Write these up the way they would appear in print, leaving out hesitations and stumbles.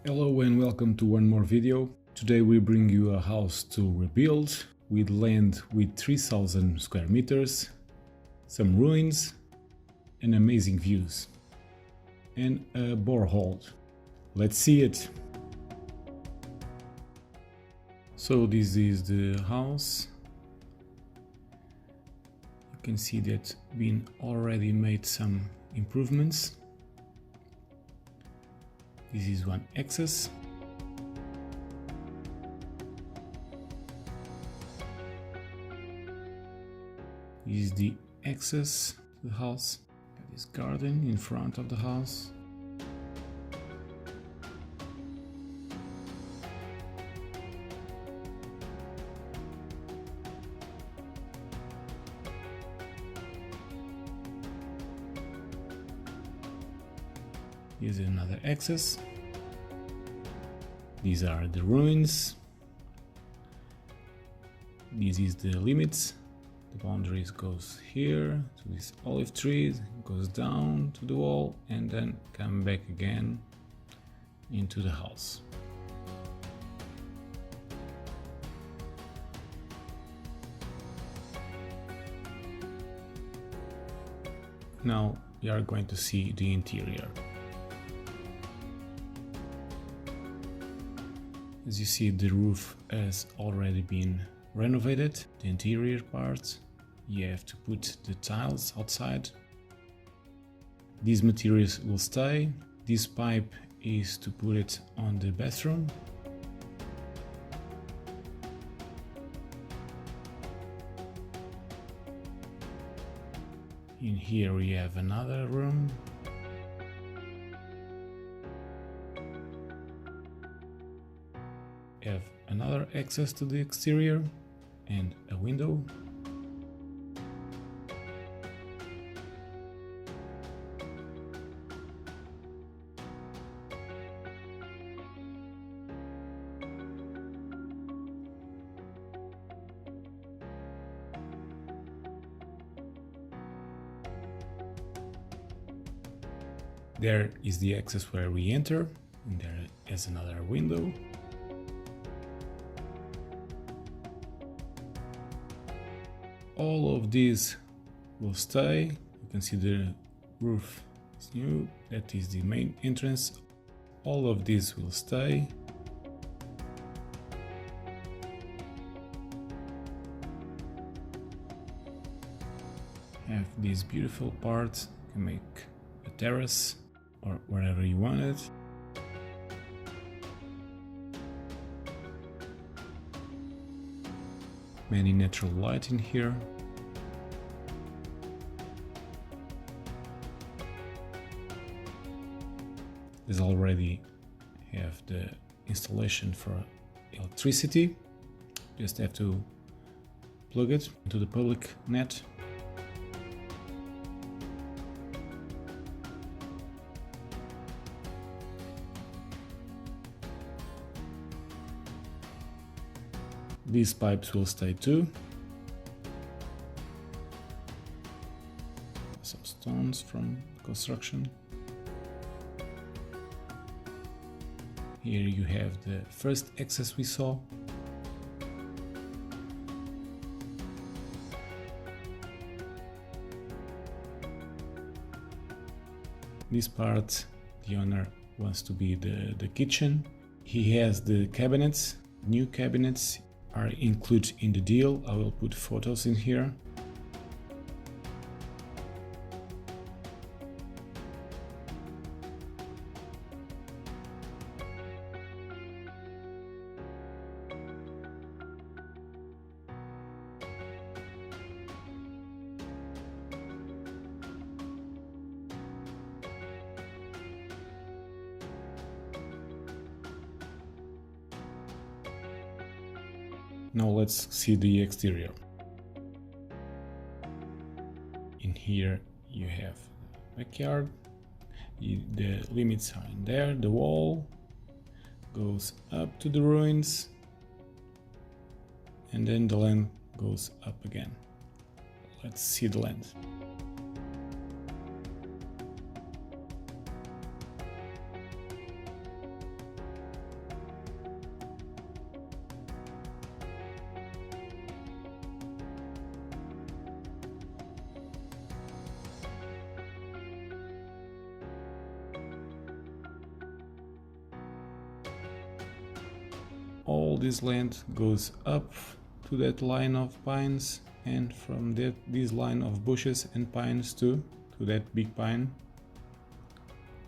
Hello and welcome to one more video. Today we bring you a house to rebuild with land with 3000 square meters, some ruins and amazing views, and a borehole. Let's see it. So this is the house. You can see that been already made some improvements. This is one access. This is the access to the house. Got this garden in front of the house. Here's another access. These are the ruins. This is the limits. The boundaries goes here to this olive tree, goes down to the wall and then come back again into the house. Now we are going to see the interior. As you see, the roof has already been renovated. The interior part, you have to put the tiles outside. These materials will stay. This pipe is to put it on the bathroom. In here we have another room. Have another access to the exterior and a window. There is the access where we enter, and there is another window. All of these will stay. You can see the roof is new. That is the main entrance. All of these will stay. Have this beautiful part. You can make a terrace or wherever you want it. Many natural light in here. There's already have the installation for electricity. Just have to plug it into the public net. These pipes will stay too. Some stones from construction. Here you have the first access we saw. This part, the owner wants to be the kitchen. He has the cabinets, new cabinets are included in the deal. I will put photos in here. Now let's see the exterior. In here you have the backyard. The limits are in there. The wall goes up to the ruins and then the land goes up again. Let's see the land. all this land goes up to that line of pines, and from this line of bushes and pines to that big pine,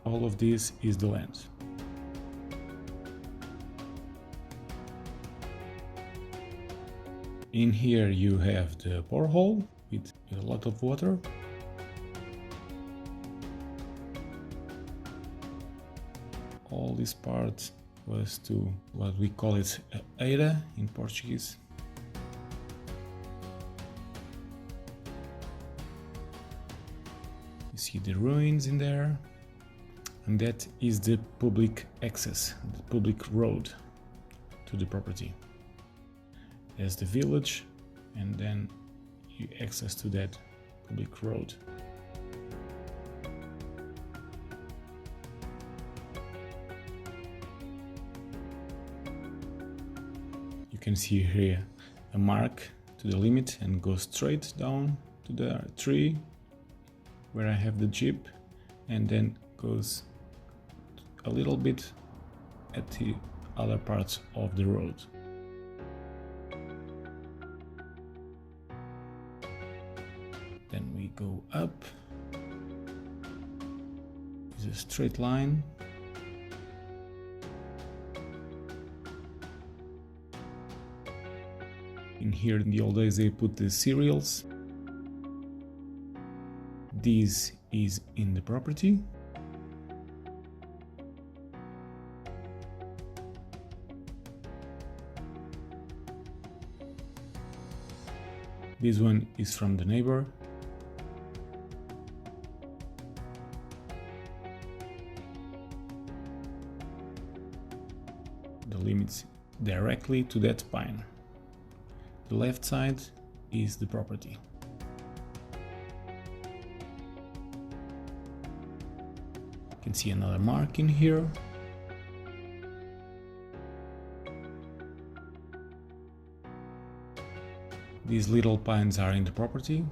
all of this is the land. In here you have the borehole with a lot of water. All this part was to what we call it a eira in Portuguese. You see the ruins in there, and that is the public access, the public road to the property. There's the village, and then you access to that public road. You can see here a mark to the limit and go straight down to the tree where I have the jeep, and then goes a little bit at the other parts of the road. Then we go up. It's a straight line. In here, in the old days, they put the cereals. This is in the property. This one is from the neighbor. The limits directly to that pine. The left side is the property. You can see another mark in here. These little pines are in the property.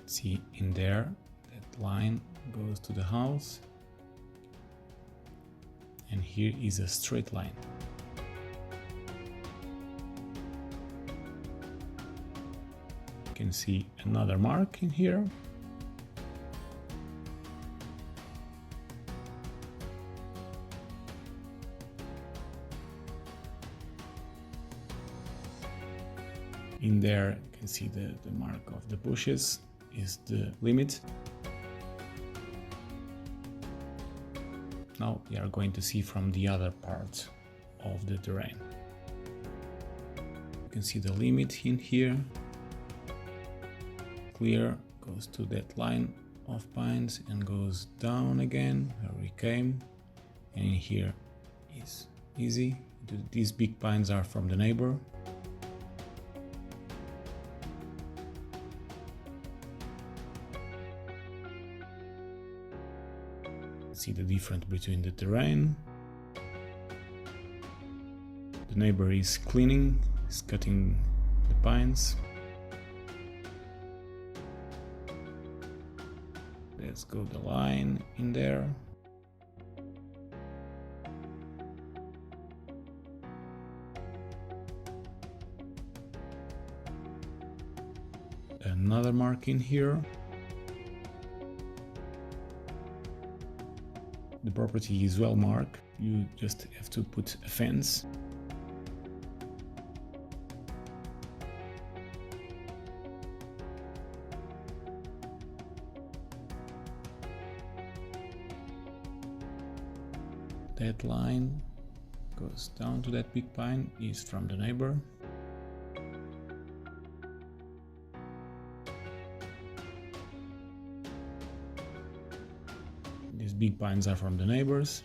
See in there, that line goes to the house, and here is a straight line. You can see another mark in here. In there you can see the mark of the bushes is the limit. Now we are going to see from the other part of the terrain. You can see the limit in here. Clear goes to that line of pines and goes down again where we came, and in here is easy. These big pines are from the neighbor. See the difference between the terrain. The neighbor is cleaning, is cutting the pines. Let's go the line in there. Another mark in here. The property is well marked. You just have to put a fence. That line goes down to that big pine is from the neighbor. These big pines are from the neighbors.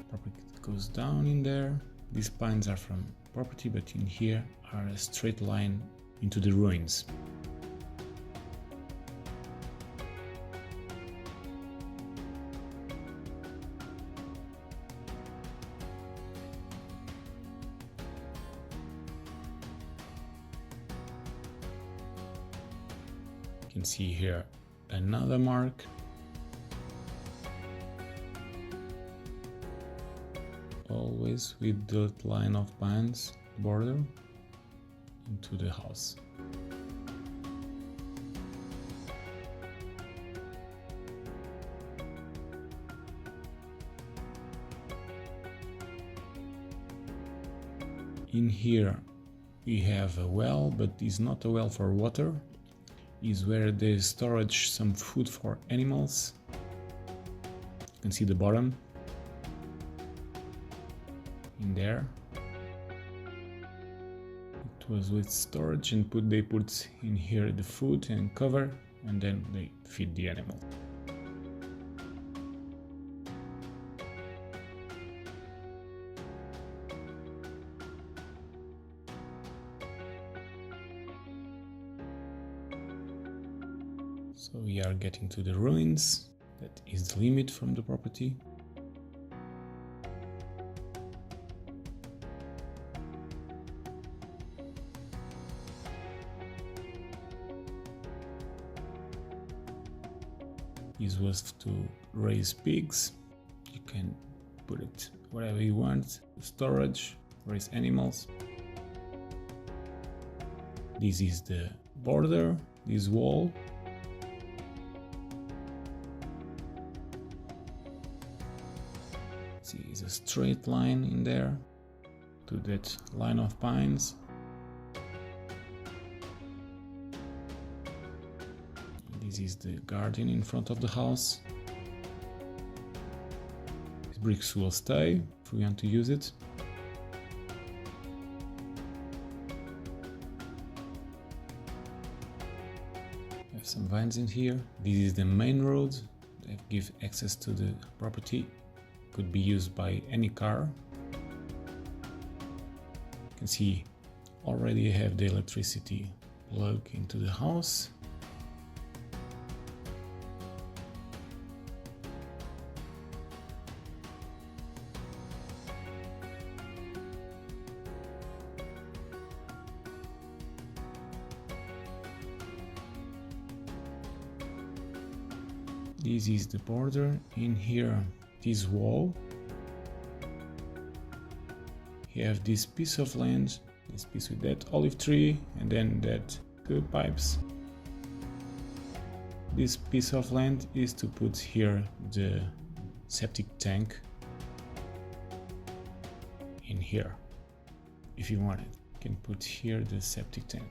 Property goes down in there. These pines are from property, but in here are a straight line into the ruins. You can see here another mark. Always with the line of pines border into the house. In here we have a well, but it's not a well for water. It's where they storage some food for animals. You can see the bottom in there. It was with storage, and they put in here the food and cover, and then they feed the animal. So we are getting to the ruins. That is the limit from the property. This was to raise pigs. You can put it wherever you want. Storage, raise animals. This is the border, this wall. See, it's a straight line in there to that line of pines. This is the garden in front of the house. These bricks will stay if we want to use it. We have some vines in here. This is the main road that gives access to the property. Could be used by any car. You can see already I have the electricity plug into the house. This is the border. In here, this wall. You have this piece of land, this piece with that olive tree, and then that good pipes. This piece of land is to put here the septic tank in here. If you want it, you can put here the septic tank.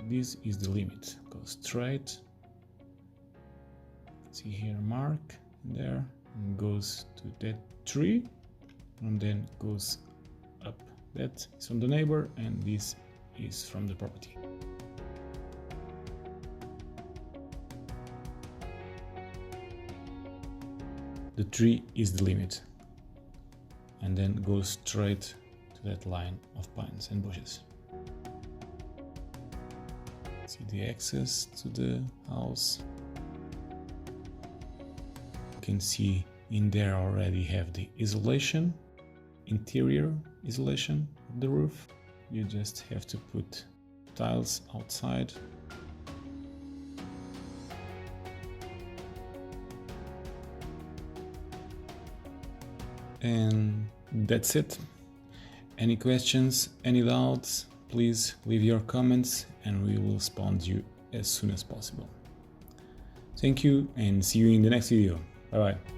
This is the limit. Go straight. See here, mark there, and goes to that tree, and then goes up. That is from the neighbor, and this is from the property. The tree is the limit, and then goes straight to that line of pines and bushes. See the access to the house. You can see in there already have the isolation, interior isolation of the roof. You just have to put tiles outside. And that's it. Any questions, any doubts? Please leave your comments and we will respond to you as soon as possible. Thank you and see you in the next video. Bye bye.